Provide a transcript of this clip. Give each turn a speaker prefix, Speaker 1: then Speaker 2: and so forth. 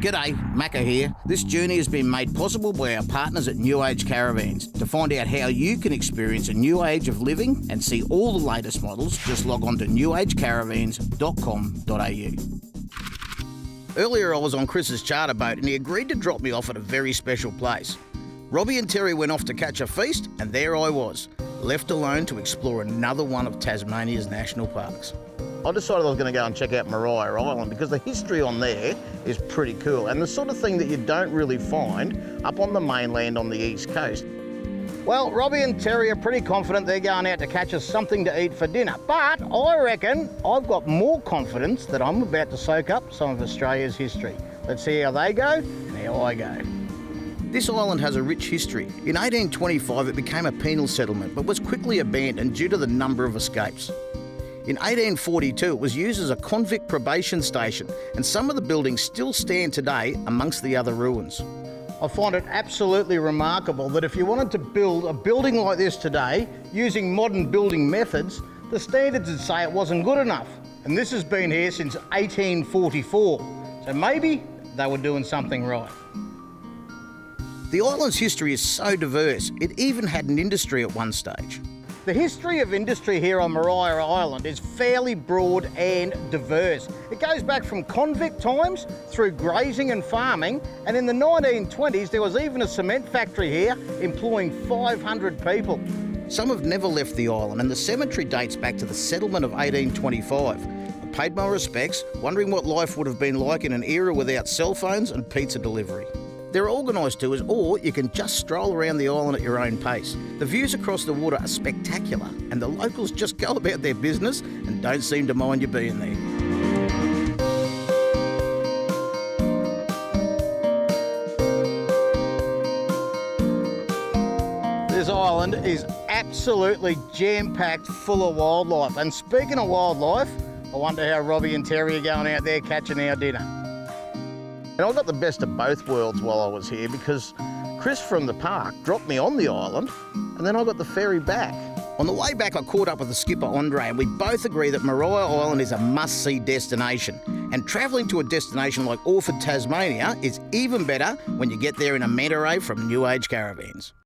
Speaker 1: G'day, Macca here. This journey has been made possible by our partners at New Age Caravans. To find out how you can experience a new age of living and see all the latest models, just log on to newagecaravans.com.au. Earlier I was on Chris's charter boat and he agreed to drop me off at a very special place. Robbie and Terry went off to catch a feast and there I was, left alone to explore another one of Tasmania's national parks. I decided I was going to go and check out Macca Island because the history on there is pretty cool and the sort of thing that you don't really find up on the mainland on the east coast. Well, Robbie and Terry are pretty confident they're going out to catch us something to eat for dinner, but I reckon I've got more confidence that I'm about to soak up some of Australia's history. Let's see how they go and how I go. This island has a rich history. In 1825 it became a penal settlement but was quickly abandoned due to the number of escapes. In 1842 it was used as a convict probation station and some of the buildings still stand today amongst the other ruins. I find it absolutely remarkable that if you wanted to build a building like this today using modern building methods, the standards would say it wasn't good enough. And this has been here since 1844, so maybe they were doing something right. The island's history is so diverse, it even had an industry at one stage. The history of industry here on Macca Island is fairly broad and diverse. It goes back from convict times through grazing and farming, and in the 1920s there was even a cement factory here employing 500 people. Some have never left the island and the cemetery dates back to the settlement of 1825. I paid my respects, wondering what life would have been like in an era without cell phones and pizza delivery. There are organised tours, or you can just stroll around the island at your own pace. The views across the water are spectacular, and the locals just go about their business and don't seem to mind you being there. This island is absolutely jam-packed full of wildlife. And speaking of wildlife, I wonder how Robbie and Terry are going out there catching our dinner. And I got the best of both worlds while I was here because Chris from the park dropped me on the island and then I got the ferry back. On the way back I caught up with the skipper Andre and we both agree that Macca Island is a must-see destination. And travelling to a destination like Orford, Tasmania is even better when you get there in a Mentoray from New Age Caravans.